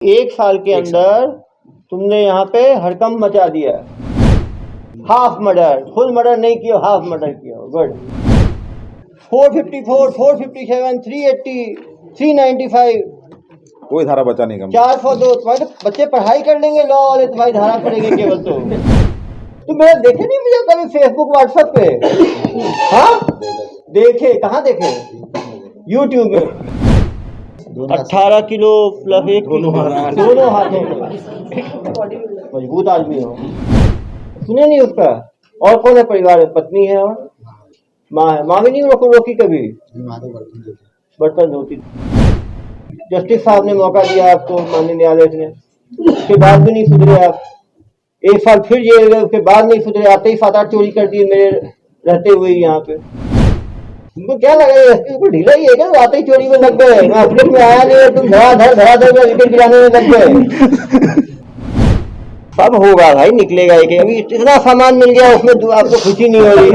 एक साल के अंदर तुमने यहाँ पे हड़कंप मचा दिया। हाफ मर्डर, फुल मर्डर नहीं किया, हाफ मर्डर किया। गुड। 454, 457, 380, 395, कोई धारा बचा नहीं कम। 402। तुम्हारे तो बच्चे पढ़ाई कर लेंगे लॉ वाले, तुम्हारी धारा पढ़ेंगे केवल। तुम मेरा देखे नहीं मुझे कभी फेसबुक व्हाट्सएप पे? हाँ देखे, कहाँ देखे? यूट्यूब में। 18 किलो प्लस 1 दोनों हाथों में। मजबूत आदमी हो। सुने नहीं उसका? और कौन है परिवार में? पत्नी है और माँ है। माँ भी नहीं रोकी कभी? बर्तन धोती। जस्टिस साहब ने मौका दिया आपको, माननीय न्यायालय ने, उसके बाद भी नहीं सुधरे आप। 1 साल फिर जेल गए, उसके बाद नहीं सुधरे। आते ही 7-8 चोरी कर दिए मेरे रहते हुए यहाँ पे। तुमको क्या लगा इसको ढीला ही है क्या? आते ही चोरी में लग गए। मैं अपडेट में आया नहीं, तुम धड़ाधड़ में विकेट गिराने में लग गए। सब होगा भाई, निकलेगा एक। अभी इतना सामान मिल गया, उसमें आपको खुशी नहीं हो रही?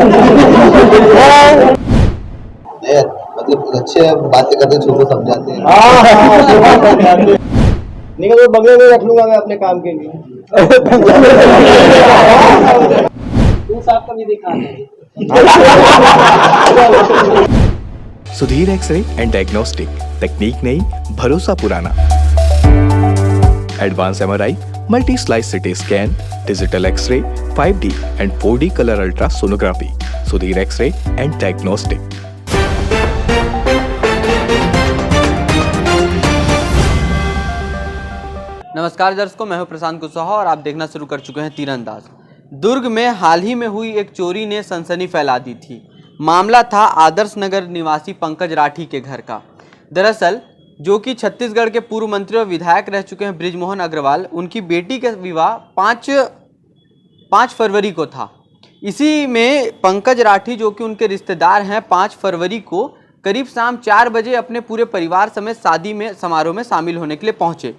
मतलब अच्छे बातें करते, छोटे समझाते हैं। निकल तो बंगले में रख लूंगा मैं अपने काम के लिए। आपका भी दिखा सुधीर एक्सरे एंड डायग्नोस्टिक, तकनीक नई, भरोसा पुराना। Advance MRI, multi slice CT scan, digital x-ray, 5D and 4D colour ultra sonography. Sudhir x-ray and diagnostic. नमस्कार दर्शकों, मैं हूं प्रशांत कुशवाहा और आप देखना शुरू कर चुके हैं तीरंदाज। दुर्ग में हाल ही में हुई एक चोरी ने सनसनी फैला दी थी। मामला था आदर्श नगर निवासी पंकज राठी के घर का। दरअसल जो कि छत्तीसगढ़ के पूर्व मंत्री और विधायक रह चुके हैं बृजमोहन अग्रवाल, उनकी बेटी का विवाह 5 फरवरी को था। इसी में पंकज राठी जो कि उनके रिश्तेदार हैं, 5 फरवरी को करीब शाम 4 बजे अपने पूरे परिवार समेत शादी में समारोह में शामिल होने के लिए पहुंचे।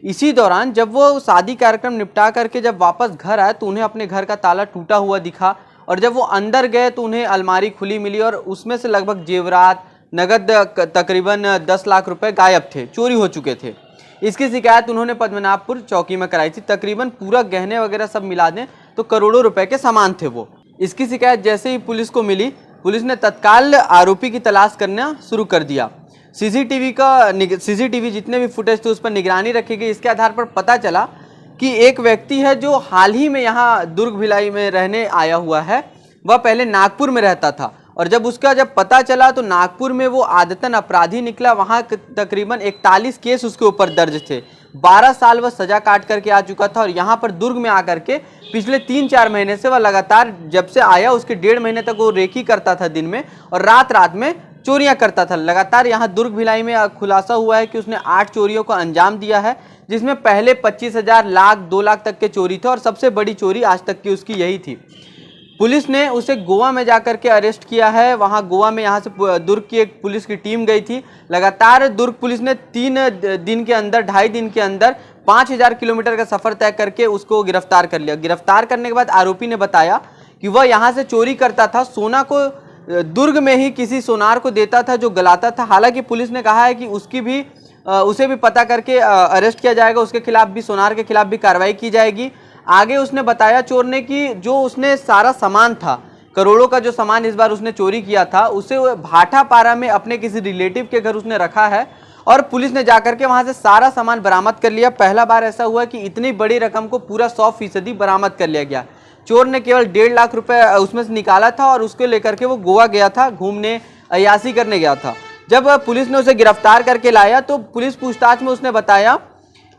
इसी दौरान जब वो शादी कार्यक्रम निपटा करके जब वापस घर आए तो उन्हें अपने घर का ताला टूटा हुआ दिखा, और जब वो अंदर गए तो उन्हें अलमारी खुली मिली और उसमें से लगभग जेवरात, नगद तकरीबन 10 लाख रुपए गायब थे, चोरी हो चुके थे। इसकी शिकायत उन्होंने पद्मनाभपुर चौकी में कराई थी। तकरीबन पूरा गहने वगैरह सब मिला दें तो करोड़ों रुपए के सामान थे वो। इसकी शिकायत जैसे ही पुलिस को मिली, पुलिस ने तत्काल आरोपी की तलाश करना शुरू कर दिया। सीसीटीवी जितने भी फुटेज थे उस पर निगरानी रखी गई। इसके आधार पर पता चला कि एक व्यक्ति है जो हाल ही में यहाँ दुर्ग भिलाई में रहने आया हुआ है। वह पहले नागपुर में रहता था और जब पता चला तो नागपुर में वो आदतन अपराधी निकला। वहाँ तकरीबन 41 केस उसके ऊपर दर्ज थे। 12 साल वह सजा काट करके आ चुका था और यहाँ पर दुर्ग में आकर के पिछले 3-4 महीने से वह लगातार, जब से आया उसके 1.5 महीने तक वो रेकी करता था दिन में, और रात में चोरियां करता था लगातार। यहाँ दुर्ग भिलाई में खुलासा हुआ है कि उसने 8 चोरियों को अंजाम दिया है, जिसमें पहले 25,000, लाख, 2 लाख तक के चोरी थे और सबसे बड़ी चोरी आज तक की उसकी यही थी। पुलिस ने उसे गोवा में जाकर के अरेस्ट किया है। वहाँ गोवा में यहाँ से दुर्ग की एक पुलिस की टीम गई थी। लगातार दुर्ग पुलिस ने 3 दिन के अंदर, 2.5 दिन के अंदर 5,000 किलोमीटर का सफर तय करके उसको गिरफ्तार कर लिया। गिरफ्तार करने के बाद आरोपी ने बताया कि वह यहाँ से चोरी करता था, सोना को दुर्ग में ही किसी सोनार को देता था जो गलाता था। हालांकि पुलिस ने कहा है कि उसे भी पता करके अरेस्ट किया जाएगा, उसके खिलाफ भी, सोनार के खिलाफ भी कार्रवाई की जाएगी। आगे उसने बताया चोर ने कि जो उसने सारा सामान था, करोड़ों का जो सामान इस बार उसने चोरी किया था, उसे भाटापारा में अपने किसी रिलेटिव के घर उसने रखा है और पुलिस ने जाकर के वहां से सारा सामान बरामद कर लिया। पहला बार ऐसा हुआ कि इतनी बड़ी रकम को पूरा 100% बरामद कर लिया गया। चोर ने केवल 1.5 लाख रुपए उसमें से निकाला था और उसको लेकर के वो गोवा गया था, घूमने, अय्यासी करने गया था। जब पुलिस ने उसे गिरफ्तार करके लाया तो पुलिस पूछताछ में उसने बताया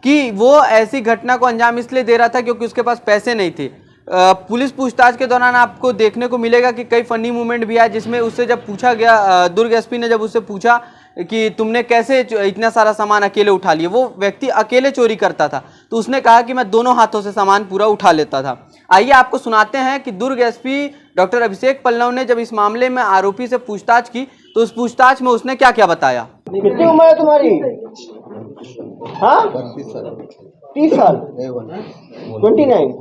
कि वो ऐसी घटना को अंजाम इसलिए दे रहा था क्योंकि उसके पास पैसे नहीं थे। पुलिस पूछताछ के दौरान आपको देखने को मिलेगा कि कई फनी मूवमेंट भी है, जिसमें उससे जब पूछा गया, दुर्ग एसपी ने जब उससे पूछा कि तुमने कैसे इतना सारा सामान अकेले उठा लिया, वो व्यक्ति अकेले चोरी करता था, तो उसने कहा कि मैं दोनों हाथों से सामान पूरा उठा लेता था। आइए आपको सुनाते हैं कि दुर्ग एसपी डॉक्टर अभिषेक पल्लव ने जब इस मामले में आरोपी से पूछताछ की तो उस पूछताछ में उसने क्या क्या बताया। कितनी उम्र है तुम्हारी? हाँ 30 साल, 29।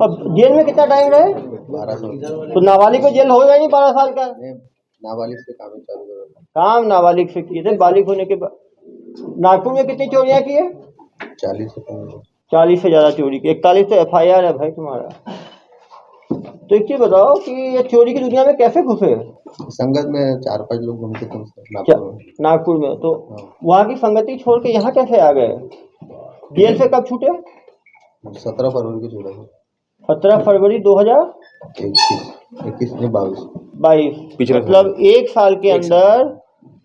अब जेल में कितना टाइम रहे? 12 साल। तो नाबालिग को जेल होगा ही नहीं 12 साल का। नाबालिग से काम चालू करो। काम नाबालिग से किए थे, बालिग होने के बाद। नागपुर में कितनी चोरियां की है? 40 से 50। 40 से ज्यादा चोरी की, 41 तो FIR है भाई तुम्हारा। तो एक चीज बताओ कि ये चोरी की दुनिया में कैसे घुसे? संगत में 4-5 लोग घूमते थे क्या नागपुर में। नागपुर में? तो हाँ। वहाँ की संगति छोड़ के यहाँ कैसे आ गए? जेल से कब छूटे? 17 फरवरी को छूटा था। 17 फरवरी 21 नहीं 22। 2022। पिछले मतलब एक साल के अंदर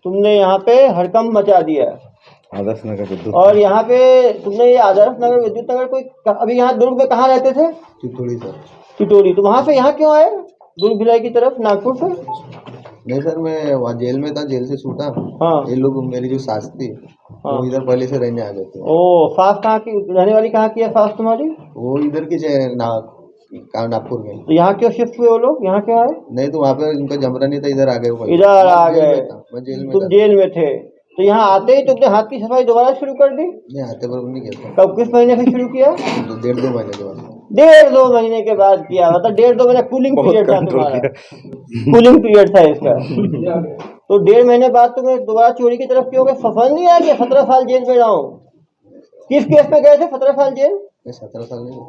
तुमने यहाँ पे हड़कंप मचा दिया। आदर्श नगर विद्युत और यहाँ पे तुमने ये आदर्श नगर विद्युत नगर कोई अभी यहाँ दुर्ग में कहाँ रहते थे? चित्तौड़ी सर। टिटोरी। तो वहाँ से यहाँ क्यों आए दुर्ग भिलाई की तरफ नागपुर से? नहीं सर, मैं वहाँ जेल में था, जेल से छूटा। हाँ ये लोग, मेरी जो सास थी वो इधर पहले से रहने आ गए थे। ओ, सास कहाँ की रहने वाली? कहाँ की है सास तुम्हारी? वो इधर की नागपुर में। तो यहाँ क्यों शिफ्ट हुए वो लोग? यहाँ क्यों आए? नहीं तो वहाँ पे उनका जमरा नहीं था, इधर आ गए वो। इधर आ मैं जेल गए। में था, मैं जेल में तुम था। जेल में थे तो यहाँ आते ही तुमने हाथ की सफाई दोबारा शुरू कर दी? नहीं आते पर नहीं किया था। कब, किस महीने से शुरू किया? 1.5-2 महीने के बाद। 1.5-2 महीने के बाद किया। मतलब 1.5-2 महीने कूलिंग बहुत पीरियड था कंट्रोल तुम्हारा। किया। कूलिंग पीरियड था इसका। तो 1.5 महीने बाद तुम्हें दोबारा चोरी की तरफ क्यों गए? सफल नहीं आ गया 17 साल जेल में रहो? किस केस में गए थे 17 साल जेल? 17 साल नहीं,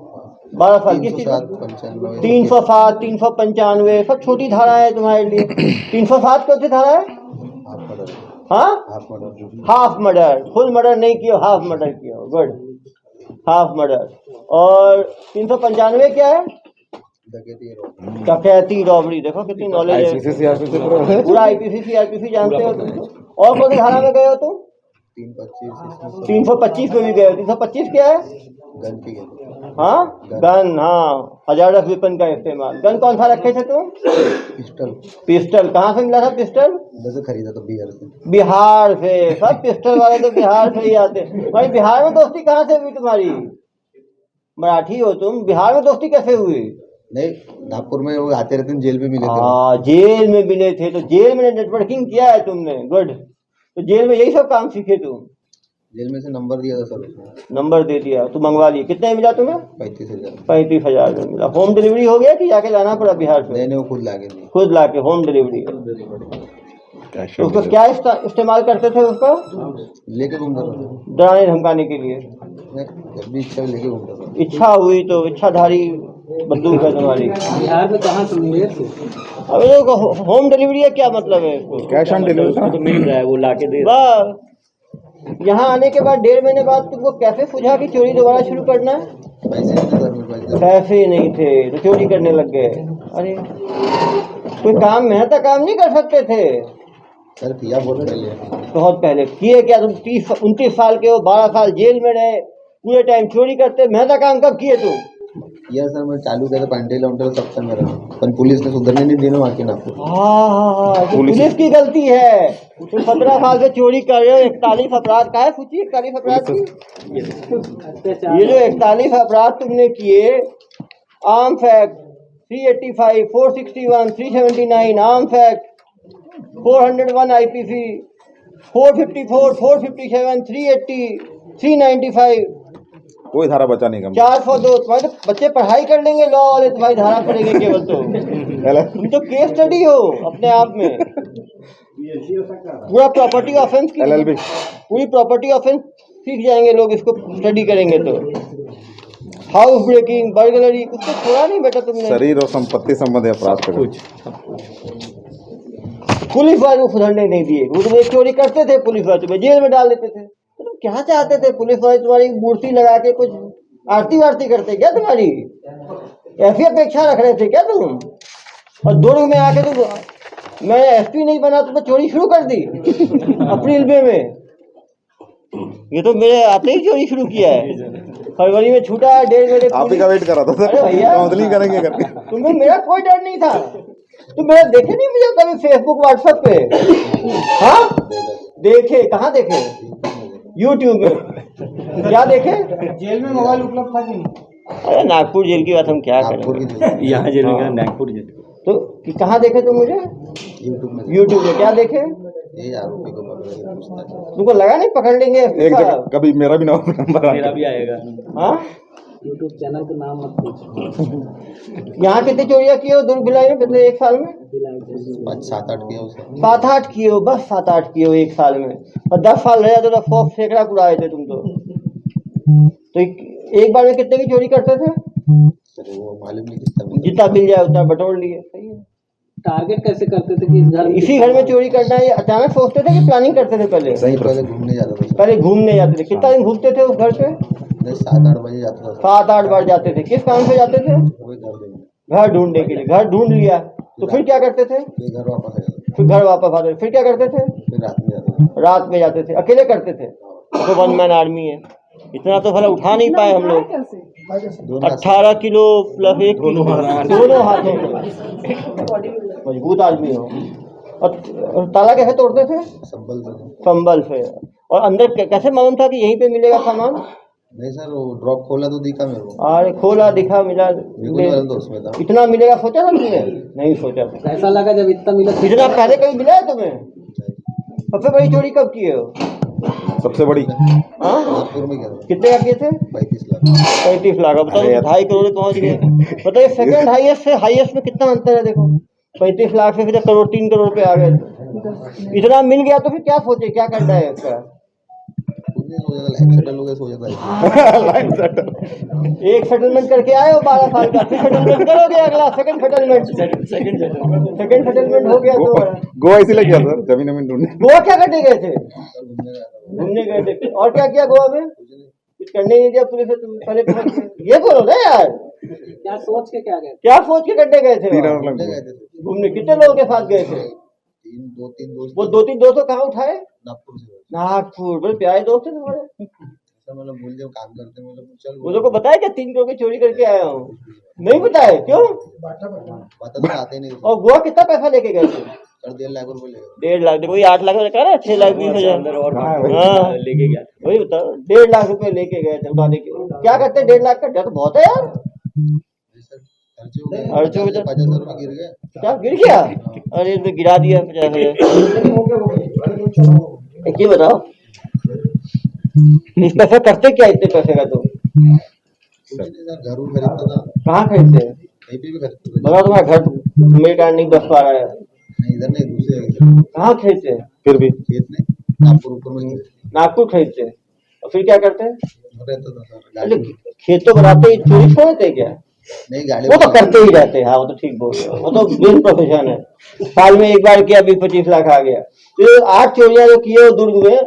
12 साल। किस चीज? 307, 95। 307, 395 सब छोटी धारा है तुम्हारे लिए। 307 कौन सी धारा है? Half murder. हाँ, half murder. Half murder. Full murder नहीं किया, हाफ मर्डर किया। Good, half murder. और 395 क्या है? डकैती, रॉबरी। देखो कितनी नॉलेज है। IPC CRPC पूरा IPC CRPC जानते हो तुम। और कौन सी धारा में गए हो तुम? 325। 325 में भी गए हो। 325 क्या है? गन की गन। हाँ, गन। हाँ, हजारस वेपन का इस्तेमाल। गन कौन सा रखे थे तुम? पिस्टल। पिस्टल कहाँ से मिला था पिस्टल? इधर से खरीदा था, बिहार से। बिहार से। सब पिस्टल वाले तो बिहार से ही आते। भाई बिहार में दोस्ती कहाँ से हुई तुम्हारी? मराठी हो तुम, बिहार में दोस्ती कैसे हुई? नहीं, नागपुर में वो आते रहते हैं, जेल में मिले थे। हाँ, जेल में मिले थे। तो जेल में नेटवर्किंग किया है तुमने। गुड। तो जेल में यही सब काम सीखे तुम? जेल में से नंबर दिया था सर उसने। नंबर दे दिया तो मंगवा लिए। कितने मिला तुम्हें? 35,000। 35,000 में मिला। होम डिलीवरी हो गया कि जाके लाना पड़ा बिहार से? नहीं, वो खुद लाके दी। खुद लाके होम डिलीवरी। तो उसको क्या इस्तेमाल करते थे उसका? लेके घूमता था। डराने धमकाने के लिए? जब भी इच्छा लेके घूमता था। इच्छा हुई तो इच्छाधारी बंदूक है तुम्हारी। बिहार में कहाँ से मिले थे? अबे तो होम डिलीवरी है, क्या मतलब है इसको? कैश ऑन डिलीवरी मिल रहा है, वो लाके दे। बस यहाँ आने के बाद 1.5 महीने बाद तुमको कैसे सूझा कि चोरी दोबारा शुरू करना है? पैसे नहीं थे सर मेरे पास। पैसे नहीं थे तो चोरी करने लग गए। अरे कोई काम, मेहनत काम नहीं कर सकते थे? सर किया बहुत पहले। बहुत पहले किए क्या? तुम 29 साल के हो, 12 साल जेल में रहे, पूरे टाइम चोरी करते। मेहनत काम कब किए तुम? किया सर, मैं चालू किया था पांडे काउंटर सब था मेरा, पर पुलिस ने सुधरने नहीं दिया वहाँ के नागपुर। हाँ, तो पुलिस की गलती है। तुम 17 साल से चोरी कर रहे हो। 41 अपराध का है सूची? 41 अपराध की? ये जो 41 अपराध तुमने किए, arms act 385, 461, 379, arms act 401, IPC 454, 457, 380, 395, कोई धारा बचा नहीं कम। 402। तुम्हारे तो बच्चे पढ़ाई कर लेंगे लॉ वाले, तुम्हारी धारा पढ़ेंगे केवल। तो तुम तो केस स्टडी हो अपने आप में। पूरा प्रॉपर्टी ऑफेंस की LLB पूरी प्रॉपर्टी ऑफेंस सीख जाएंगे लोग इसको स्टडी करेंगे तो। हाउस ब्रेकिंग, बर्गलरी, कुछ तो छोड़ा नहीं बेटा तुमने। शरीर और संपत्ति संबंधी अपराध का कुछ पुलिस वाले को सुधरने नहीं दिए। वो तुम एक चोरी करते थे, पुलिस वाले तुम्हें जेल में डाल देते थे। तो तुम क्या चाहते थे? पुलिस वाले तुम्हारी मूर्ति लगा के कुछ आरती वारती करते क्या तुम्हारी? ऐसी अपेक्षा रख रहे थे क्या तुम? और दुर्ग में आके तुम, मैं SP नहीं बना तो मैं चोरी शुरू कर दी अप्रैल में। ये तो मेरे आते ही चोरी शुरू किया है। फरवरी में छूटा है, 1.5 महीने। आप ही का वेट कर रहा था अरे भैया, काउंसलिंग करेंगे करके। तुम्हें मेरा कोई डर नहीं था। तुम मेरा देखे नहीं मुझे कभी फेसबुक व्हाट्सएप पे? हाँ, देखे। कहाँ देखे? YouTube में। क्या देखे? जेल में मोबाइल उपलब्ध था कि नहीं? अरे नागपुर जेल की बात हम क्या नागपुर करें? की यहाँ जेल में, नागपुर जेल। तो कहाँ देखे तुम मुझे? यूट्यूब में। YouTube में। क्या देखे? ये आरोपी को पकड़ के पूछताछ। तुमको लगा नहीं पकड़ लेंगे एक जगह कभी मेरा भी नंबर आ मेरा गया। भी आएगा। हाँ, यूट्यूब चैनल का नाम मत पूछो। यहाँ कितनी चोरियाँ की हो दुर्ग भिलाई में पिछले 1 साल में? 7-8 किया उसने। 7-8 किए हो, बस 7-8 किए हो 1 साल में। और 10 साल रहे तो 100 सैकड़ा उड़ाए थे तुम तो। तो एक बार में कितने की चोरी करते थे? सर वो मालूम नहीं कितना मिला। जितना मिल जाए उतना बटोर लिए। सही है। टारगेट कैसे करते थे कि इस घर में इसी घर में चोरी करना है, ये अचानक सोचते थे कि प्लानिंग करते थे पहले? सही पहले घूमने जाता था सर। पहले घूमने जाते थे। कितना दिन घूमते थे उस घर पे? नहीं 7-8 बजे जाता था सर। 7-8 बार जाते थे। किस काम से जाते थे? वही घर देंगे, घर ढूंढने के लिए। घर ढूंढ लिया तो फिर क्या करते थे? फिर घर वापस आ जाता था, फिर घर वापस आते थे। फिर क्या करते थे? फिर रात में जाता था। रात में जाते थे। अकेले करते थे? तो 1 मैन आर्मी है। इतना तो भला उठा नहीं पाए हम लोग। दोनों 18 किलो प्लस 1 किलो दोनों हाथों में। मजबूत आदमी हो। और ताला कैसे तोड़ते थे? संभल से। संबल से। और अंदर कैसे मालूम था कि यहीं पे मिलेगा सामान? नहीं सर वो ड्रॉप खोला तो दिखा मेरे को, अरे खोला, दिखा, मिला। बिल्कुल वाला तो उसमें था। इतना मिलेगा सोचा था तुमने? नहीं सोचा था। कैसा लगा जब इतना मिला? इतना पहले कभी मिला है तुम्हें? सबसे बड़ी चोरी कब की है? सबसे बड़ी हाँ? नागपुर में गया था, कितने का किए थे? 35 लाख। 35 लाख। अब बताओ 2.5 करोड़ पहुंच गए। बताइए सेकंड हाईएस्ट से हाईएस्ट में कितना अंतर है? देखो 35 लाख से फिर करोड़ 3 करोड़ पे आ गए। इतना मिल गया तो फिर क्या सोचे, क्या करना है इसका? कुछ नहीं सोचा था, लाइफ सेटल हो गया सोचा था। Life settle. एक सेटलमेंट करके आए हो 12 साल का, फिर सेटलमेंट करोगे अगला सेकंड सेटलमेंट। सेकंड सेटलमेंट हो गया तो गोवा इसीलिए गया सर, जमीन वमीन ढूंढने। गोवा क्या करने गए थे? घूमने गया था। घूमने गए थे। और क्या किया गोवा में? कुछ करने नहीं दिया पुलिस ने? तुम पहले पहुंच गए। ये बोलो ना यार, क्या सोच के क्या गए? क्या सोच के करने गए थे तीन वहाँ? और घूमने लग गए थे घूमने कितने लोगों के साथ गए थे? 2-3 दोस्त। वो 2-3 दोस्तों कहाँ उठाए? नागपुर से। नागपुर। बड़े प्यारे दोस्त थे तुम्हारे। ऐसा मतलब भूल जाओ काम करते मतलब चल वो लोग को बताया क्या 3 करोड़ की चोरी करके आया हूँ? नहीं बताए। क्यों? बात तो आते नहीं थे। और गोवा कितना पैसा लेके गए थे? कर 1.5 लाख रुपए ले गए। 1.5 लाख। देखो ये 8 लाख का रहा है, 6 लाख 20 हजार। हाँ लेके गया। वही बताओ 1.5 लाख रुपए लेके गए थे उठाने के। क्या करते हैं 1.5 लाख का? क्या तो बहुत है यार। सर खर्चे हो गए, खर्चे हो गए। 50,000 रुपए गिर गए। क्या गिर गया? अरे तो गिरा दिया 50,000। ये बताओ इस पैसा करते क्या इतने पैसे का? तो कुछ नहीं सर, घर उर खरीदता था, कहाँ खरीदते हैं? कहीं पे भी खरीदता था। बताओ तुम्हारा घर मेरे कारण नहीं बस पा रहा है। नहीं इधर नहीं, दूसरे जगह। कहाँ खरीदते हैं? फिर भी खेत में नागपुर ऊपर में नागपुर खरीदते हैं। और फिर क्या करते हैं? रहता था सर। अरे गाड़ी खेत तो बनाते ही चोरी छोड़ते हैं क्या? नहीं गाड़ी वो तो करते ही रहते हैं। हाँ वो तो ठीक बोल रहे हो, वो तो बिल प्रोफेशन है। साल में एक बार किया 20-25 लाख आ गया। तो 8 चोरियां जो किए वो दुर्ग में,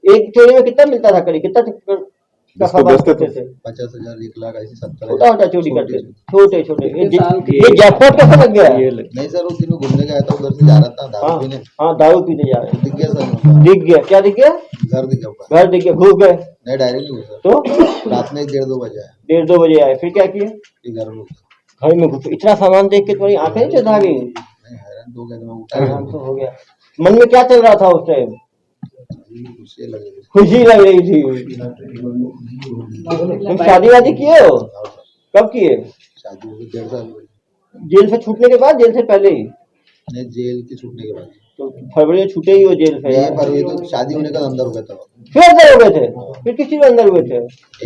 एक चोरी में कितना मिलता था? करीब कितना का जिसको सवाल बेचते करते थे। थे? 50,000 1 लाख ऐसे 70,000। छोटा छोटा चोरी करते थे, छोटे छोटे। साल ये जैकपॉट कैसे लग गया? नहीं सर उस दिन वो घूमने गया था, उधर से जा रहा था दारू हाँ पीने, हाँ दारू पीते जा रहे। दिख गया सर। दिख गया? क्या दिख गया? घर दिख गया ऊपर। घर दिख गया। घुस गए नहीं डायरेक्ट नहीं घुसा, तो रात में 1-1.5-2 बजे आया। 1:30-2 बजे आए। फिर क्या किए? फिर घर में घुसा। घर में घुसे। इतना सामान देख के तुम्हारी आंखें नहीं चढ़ा गई? नहीं हैरान तो हो गया तो मैं उठा हैरान तो हो गया। मन में क्या चल रहा था उस टाइम? खुशी लग रही थी। खुशी लग रही थी। तुम शादी वादी किए हो? कब किए? शादी हो गई 1.5 साल हुए। जेल से छूटने के बाद? जेल से पहले ही? नहीं जेल के छूटने के बाद। तो फरवरी में छूटे ही हो जेल से नहीं यार। फरवरी तो शादी होने का अंदर हो गया था। फिर अंदर हो गए थे? फिर किस चीज में अंदर हुए थे?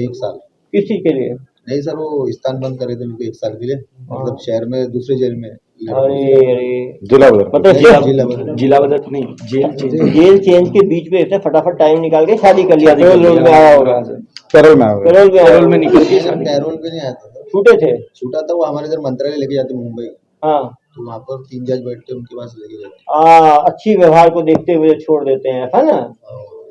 1 साल। किस चीज के लिए? नहीं सर वो स्थान बंद करे थे उनको 1 साल के लिए, मतलब शहर में दूसरे जेल में। अरे अरे जिला बदल। मतलब जिला बदल नहीं, जेल चेंज के बीच में इसने फटाफट टाइम निकाल के शादी कर लिया। पेरोल रोल में आया होगा। केरल में आ गए। पेरोल में आया। में निकल के पैरोल पे नहीं आया था, छूटे थे? छूटा था वो हमारे इधर मंत्रालय लेके जाते मुंबई, हाँ तो वहाँ पर 3 जज बैठते उनके पास लेके जाते। अच्छी व्यवहार को देखते हुए छोड़ देते हैं, ऐसा ना?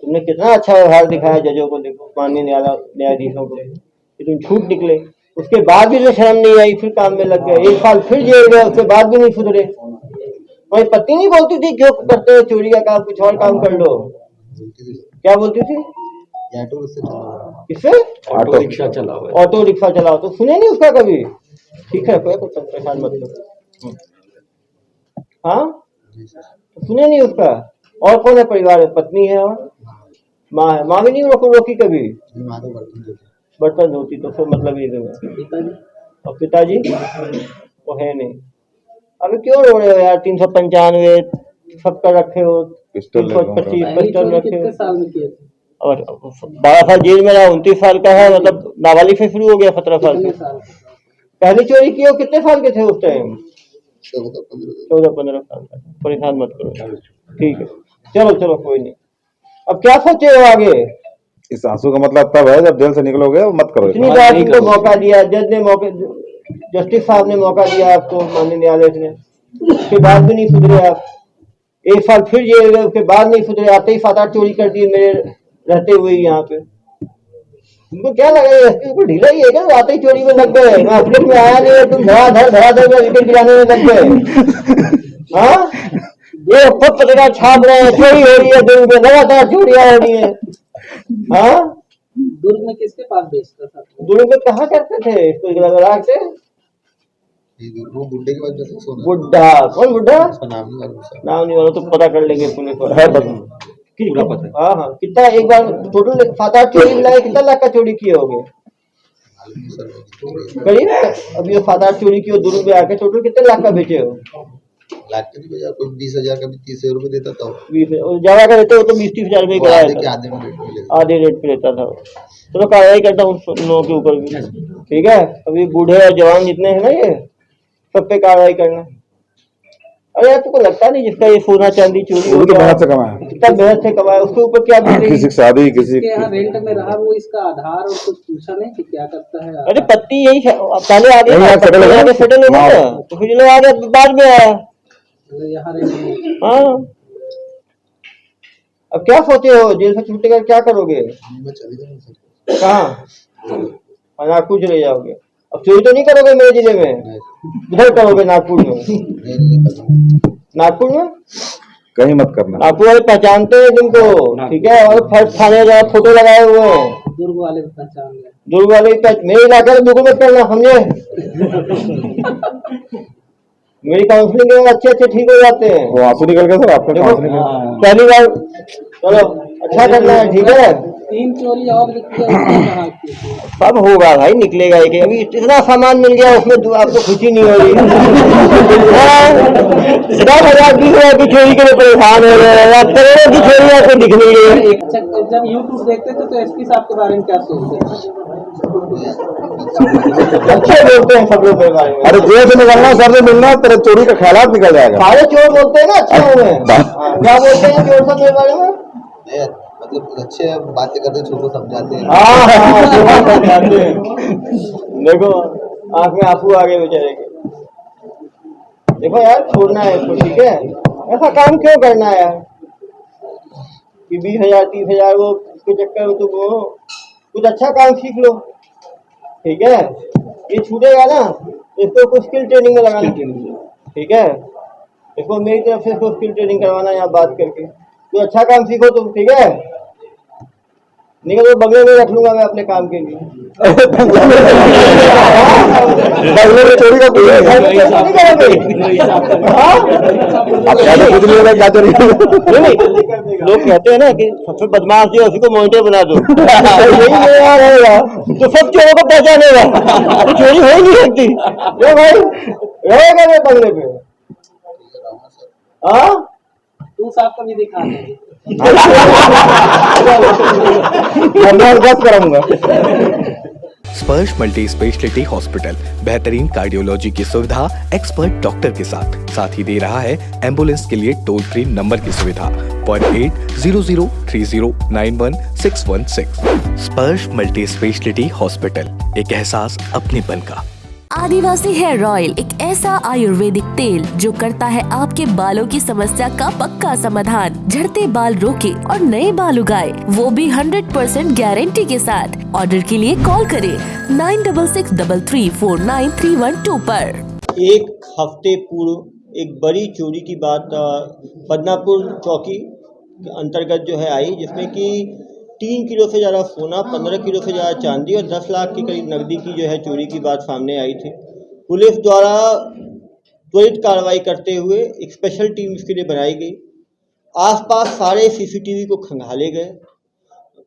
तुमने कितना अच्छा व्यवहार दिखाया जजों को, देखो माननीय न्यायाधीशों को, कि तुम छूट निकले। उसके बाद भी जो शर्म नहीं आई, फिर काम में लग गए। 1 साल फिर जेल गए, उसके बाद भी नहीं सुधरे। तुम्हारी पत्नी नहीं बोलती थी क्यों करते हो चोरी का काम, कुछ और काम कर लो? बोलती थी क्या बोलती थी? ये ऑटो रिक्शा चला रहा है। किससे? ऑटो रिक्शा चला हुआ ऑटो रिक्शा चलाओ। तो सुने नहीं उसका कभी? ठीक है कोई कुछ परेशान मत करो। हाँ तो सुने नहीं उसका? और कौन है परिवार में? पत्नी है और माँ है। माँ भी नहीं रोकी कभी? नहीं वहाँ तो बर्तन देते। बर्तन धोती तो फिर मतलब ये तुम्हें। और पिताजी वो है नहीं। अभी क्यों रो रहे हो यार? 395 सबका रखे हो, पिस्टल ले जाऊंगा। 325 पिस्टल रखे कितने हो। साल में किए थे? और 12 साल जेल में रहा, 29 साल का है, मतलब नाबालिग से शुरू हो गया 17 साल कितने से। साल? पहली चोरी की हो कितने साल के थे उस टाइम? 14-15। 14-15 साल का। परेशान मत करो। ठीक है चलो चलो कोई नहीं। अब क्या सोचे हो आगे? इस आंसू का मतलब तब है जब जेल से निकलोगे और मत करो इतनी बार तुमको मौका दिया, जज ने मौके, जस्टिस साहब ने मौका दिया आपको, माननीय न्यायालय ने, उसके बाद भी नहीं सुधरे आप। 1 साल फिर जेल गए, उसके बाद नहीं सुधरे, आते ही 7-8 चोरी कर दिए मेरे रहते हुए यहाँ पे। तुमको क्या लगा ये ढीला ही है क्या? आते ही चोरी में लग गए, मैं अपने में आया नहीं, तुम धड़ाधड़ में विकेट गिराने में लग गए। हाँ, ये खुद पत्रकार छाप रहे हैं, चोरी हो रही है, दिन में लगातार चोरियां हो रही है। हाँ, दुर्ग में किसके पास बेचता था? दुर्ग में कहाँ करते थे इसको, ग्राहक से? वो बुड्ढे के बाद जैसे सोना बुड्ढा, कौन बुड्ढा? उसका नाम नहीं मालूम सर। नाम नहीं मालूम तो पता कर लेंगे पुलिस वाले। है हाँ हाँ, कितना एक बार टोटल 7-8 चोरी मिला, कितना लाख का चोरी किए होंगे मालूम नहीं सर। करीब? अभी 7-8 चोरी किए दुर्ग में आके, टोटल कितने लाख का बेचे हो? लाख के नहीं बजा, कोई 20,000 का भी 30,000 रुपए देता था। 20 ज्यादा का देते हो तो 20-30 हजार में कराया था, आधे में रेट में लेता। आधे रेट पे लेता था। तो कार्रवाई करता हूँ उन लोगों के ऊपर भी, ठीक है? अभी बूढ़े और जवान जितने हैं ना, ये सब पे कार्रवाई करना। अरे यार, तुमको लगता नहीं जिसका ये सोना चांदी चोरी हो वो तो गया, मेहनत से कमाया, कितना मेहनत से कमाया, उसके ऊपर क्या बीतेगी? किसी की शादी, किसी के यहाँ रेंट में रहा, वो इसका आधार और कुछ पूछा नहीं कि क्या करता है? अरे पत्नी यही पहले आगे यही आगे settle हो गया। सेटल हो गया, तो फिर लोग आगे बाद में आया। यहाँ रेंट में हाँ, अब क्या सोचे हो, जेल से छूटने का क्या करोगे? मैं चली जाऊँ सर। कहाँ? नागपुर चले जाओगे? अब चोरी तो नहीं करोगे मेरे जिले में, इधर करोगे नागपुर में? नागपुर में कहीं मत करना। नागपुर वाले पहचानते हैं तुमको, ठीक है? और फर्स्ट थाने का फोटो लगाए हुए हैं, दुर्ग वाले भी पहचान गए। दुर्ग वाले मेरे इलाके में दुर्ग में करना, समझे? मेरी काउंसलिंग के अच्छे अच्छे ठीक हो जाते हैं। वो आंसू निकल गया सर आपका, देखो, काउंसलिंग में। पहली बार चलो अच्छा करना है, ठीक है? 3 चोरी और दिखती है, उसने कहा कि सब होगा भाई, निकलेगा एक। अभी इतना सामान मिल गया, उसमें आपको खुशी नहीं हो रही। 10,000 20,000 की चोरी के लिए परेशान हो रहे हैं, अब करोड़ों की चोरी आपको दिख नहीं रही। अच्छा, जब यूट्यूब देखते थे तो एसपी साहब के बारे में क्या सोचते थे? अच्छे बोलते हैं सब लोग मेरे बारे में। अरे जेल से निकलना, सर से मिलना, तेरे चोरी का ख्याल निकल जाएगा। सारे चोर बोलते हैं ना अच्छे हुए। क्या बोलते हैं चोर सब मेरे बारे में? नहीं, मतलब अच्छे बातें करते, छोटो समझाते हैं। देखो आंख में आंसू आ गए बेचारे के। देखो यार, छोड़ना है इसको, ठीक है? ऐसा काम क्यों करना है यार कि 20,000 30,000 वो उसके चक्कर में तुम हो? कुछ अच्छा काम सीख लो, ठीक है? ये छूटेगा ना, इसको कुछ स्किल ट्रेनिंग में लगाना, ठीक है? इसको मेरी तरफ से इसको स्किल ट्रेनिंग करवाना यहाँ बात करके। तो अच्छा काम सीखो तुम, ठीक है? निकल तो बंगले में रख लूंगा मैं अपने काम के लिए। बंगले में चोरी का कुछ नहीं नहीं करोगे? हाँ? कुछ नहीं होगा, क्या चोरी? लोग कहते हैं ना कि सबसे बदमाश जो है उसी को मॉनिटर बना दो। यही मेरा रहेगा तो सब चोरों को पहचानेगा, तो चोरी हो ही नहीं सकती। क्यों भाई, रहेगा मैं बंगले पे? हाँ, तू साहब को भी दिखा दे। मैं बस कराऊंगा। स्पर्श मल्टी स्पेशलिटी हॉस्पिटल बेहतरीन कार्डियोलॉजी की सुविधा एक्सपर्ट डॉक्टर के साथ ही दे रहा है एम्बुलेंस के लिए टोल फ्री नंबर की सुविधा 08003091616। स्पर्श मल्टी स्पेशलिटी हॉस्पिटल, एक एहसास अपनेपन का। आदिवासी हेयर ऑयल एक ऐसा आयुर्वेदिक तेल जो करता है आपके बालों की समस्या का पक्का समाधान, झड़ते बाल रोके और नए बाल उगाए, वो भी 100% गारंटी के साथ। ऑर्डर के लिए कॉल करें 9663349312 पर। एक हफ्ते पूर्व एक बड़ी चोरी की बात बदनापुर चौकी के अंतर्गत जो है आई, जिसमें कि 3 किलो से ज़्यादा सोना, 15 किलो से ज़्यादा चांदी और 10 लाख के करीब नकदी की जो है चोरी की बात सामने आई थी। पुलिस द्वारा त्वरित कार्रवाई करते हुए एक स्पेशल टीम इसके लिए बनाई गई। आसपास सारे सीसीटीवी को खंगाले गए,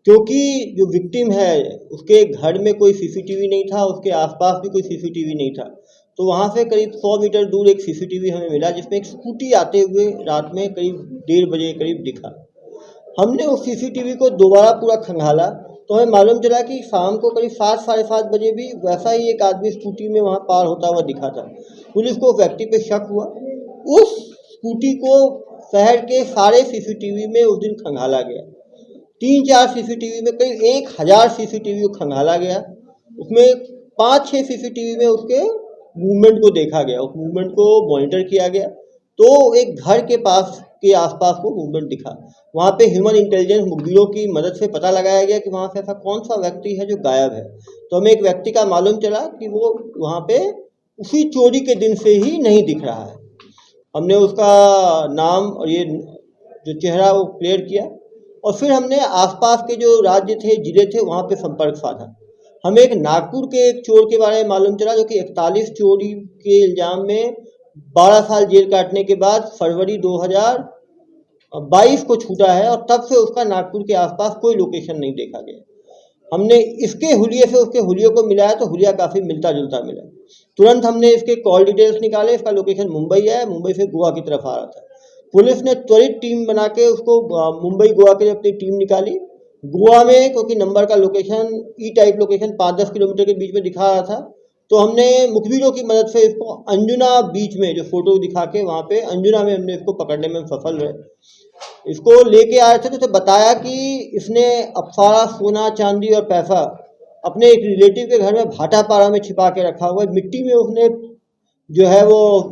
क्योंकि जो विक्टिम है उसके घर में कोई सीसीटीवी नहीं था, उसके आसपास भी कोई सीसीटीवी नहीं था। तो वहाँ से करीब 100 मीटर दूर एक सीसीटीवी हमें मिला, जिसमें एक स्कूटी आते हुए रात में करीब 1:30 बजे करीब दिखा। हमने उस सीसीटीवी को दोबारा पूरा खंगाला तो हमें मालूम चला कि शाम को करीब 7 साढ़े 7 बजे भी वैसा ही एक आदमी स्कूटी में वहाँ पार होता हुआ दिखा था। पुलिस को व्यक्ति पे शक हुआ, उस स्कूटी को शहर के सारे सीसीटीवी में उस दिन खंगाला गया। 3-4 सीसीटीवी में करीब 1000 सीसीटीवी को खंगाला गया। उसमें 5-6 सीसीटीवी में उसके मूवमेंट को देखा गया, उस मूवमेंट को मॉनिटर किया गया। तो एक घर के पास के आसपास को मूवमेंट दिखा। वहाँ पे ह्यूमन इंटेलिजेंस मुखबिरों की मदद से पता लगाया गया कि वहाँ से ऐसा कौन सा व्यक्ति है जो गायब है। तो हमें एक व्यक्ति का मालूम चला कि वो वहाँ पे उसी चोरी के दिन से ही नहीं दिख रहा है। हमने उसका नाम और ये जो चेहरा वो क्लियर किया और फिर हमने आसपास के जो राज्य थे, जिले थे, वहाँ पे संपर्क साधा। हमें एक नागपुर के एक चोर के बारे में मालूम चला जो कि 41 चोरी के इल्ज़ाम में 12 साल जेल काटने के बाद फरवरी 2022 को छूटा है और तब से उसका नागपुर के आसपास कोई लोकेशन नहीं देखा गया। हमने इसके हुलिये से उसके हुलिये को मिलाया तो हुलिया काफ़ी मिलता जुलता मिला। तुरंत हमने इसके कॉल डिटेल्स निकाले। इसका लोकेशन मुंबई है, मुंबई से गोवा की तरफ आ रहा था। पुलिस ने त्वरित टीम बना के उसको मुंबई गोवा के लिए अपनी टीम निकाली। गोवा में क्योंकि नंबर का लोकेशन ई टाइप लोकेशन 5-10 किलोमीटर के बीच में दिखा रहा था, तो हमने मुखबिरों की मदद से इसको अंजुना बीच में जो फोटो दिखा के वहाँ पे अंजुना में हमने इसको पकड़ने में सफल रहे। इसको लेके आए थे तो इसे बताया कि इसने अप्सरा सोना चांदी और पैसा अपने एक रिलेटिव के घर में भाटापारा में छिपा के रखा हुआ है। मिट्टी में उसने जो है वो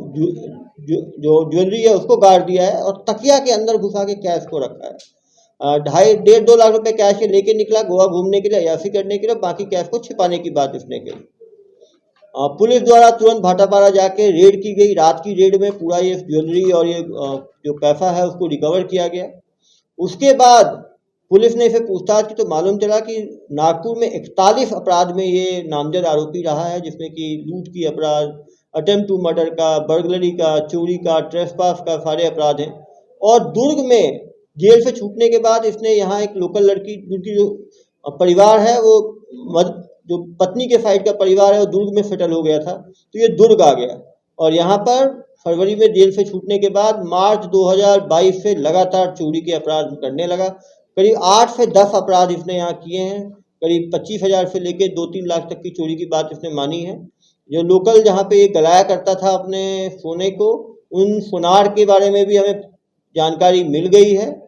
जो ज्वेलरी है उसको गाड़ दिया है और तकिया के अंदर घुसा के कैश को रखा है। 2.5 लाख रुपए कैश के लेके निकला गोवा घूमने के लिए, अयाशी करने के लिए। बाकी कैश को छिपाने की बात इसने कही। पुलिस द्वारा तुरंत भाटापारा जाके रेड की गई। रात की रेड में पूरा ये ज्वेलरी और ये जो पैसा है उसको रिकवर किया गया। उसके बाद पुलिस ने इसे पूछताछ की तो मालूम चला कि नागपुर में 41 अपराध में ये नामजद आरोपी रहा है, जिसमें कि लूट की अपराध, अटेम्प्ट टू मर्डर का, बर्गलरी का, चोरी का, ट्रेसपास का सारे अपराध हैं। और दुर्ग में जेल से छूटने के बाद इसने यहाँ एक लोकल लड़की, जिनकी जो परिवार है वो जो पत्नी के साइड का परिवार है वो दुर्ग में सेटल हो गया था, तो ये दुर्ग आ गया और यहाँ पर फरवरी में जेल से छूटने के बाद मार्च 2022 से लगातार चोरी के अपराध करने लगा। करीब 8 से 10 अपराध इसने यहाँ किए हैं। करीब 25,000 से लेकर 2-3 लाख तक की चोरी की बात इसने मानी है। जो लोकल जहाँ पे ये गलाया करता था अपने सोने को, उन सोनार के बारे में भी हमें जानकारी मिल गई है।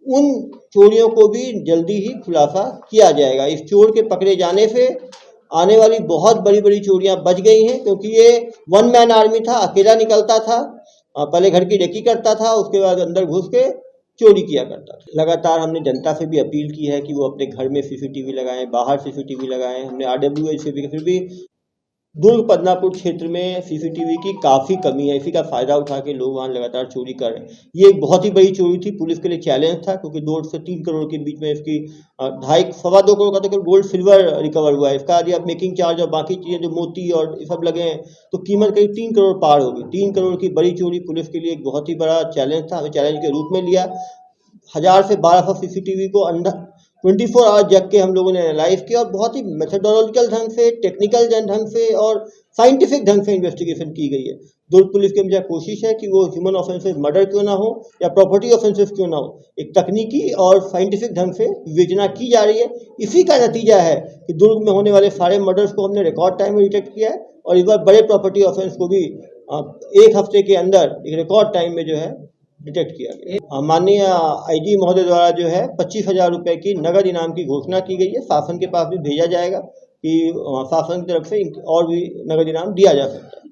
उन चोरियों को भी जल्दी ही खुलासा किया जाएगा। इस चोर के पकड़े जाने से आने वाली बहुत बड़ी बड़ी चोरियां बच गई हैं, क्योंकि ये वन मैन आर्मी था, अकेला निकलता था, पहले घर की रेकी करता था, उसके बाद अंदर घुस के चोरी किया करता था। लगातार हमने जनता से भी अपील की है कि वो अपने घर में सीसीटीवी लगाएं, बाहर सीसीटीवी लगाएं। हमने RWA से भी, फिर भी दुर्ग पदनापुर क्षेत्र में सीसीटीवी की काफ़ी कमी है। इसी का फ़ायदा उठा के लोग वहाँ लगातार चोरी कर रहे हैं। ये एक बहुत ही बड़ी चोरी थी, पुलिस के लिए चैलेंज था, क्योंकि 2 से 3 करोड़ के बीच में इसकी 2.5-2 करोड़ का तो गोल्ड सिल्वर रिकवर हुआ है। इसका यदि आप मेकिंग चार्ज और बाकी चीज़ें जो मोती और ये सब लगे हैं तो कीमत करीब 3 करोड़ पार होगी। 3 करोड़ की बड़ी चोरी पुलिस के लिए एक बहुत ही बड़ा चैलेंज था। हमें चैलेंज के रूप में लिया। 1000 से 1200 सीसीटीवी को अंदर 24 आवर जग के हम लोगों ने एनालाइज किया और बहुत ही मेथडोलॉजिकल ढंग से, टेक्निकल ढंग से और साइंटिफिक ढंग से इन्वेस्टिगेशन की गई है। दुर्ग पुलिस की हमेशा कोशिश है कि वो ह्यूमन ऑफेंसेस मर्डर क्यों ना हो या प्रॉपर्टी ऑफेंसेस क्यों ना हो, एक तकनीकी और साइंटिफिक ढंग से विवेचना की जा रही है। इसी का नतीजा है कि दुर्ग में होने वाले सारे मर्डर्स को हमने रिकॉर्ड टाइम में डिटेक्ट किया है और इस बार बड़े प्रॉपर्टी ऑफेंस को भी 1 हफ्ते के अंदर एक रिकॉर्ड टाइम में जो है डिटेक्ट किया गया। माननीय IG महोदय द्वारा जो है 25,000 रुपये की नगद इनाम की घोषणा की गई है। शासन के पास भी भेजा जाएगा कि शासन की तरफ से और भी नगद इनाम दिया जा सकता है।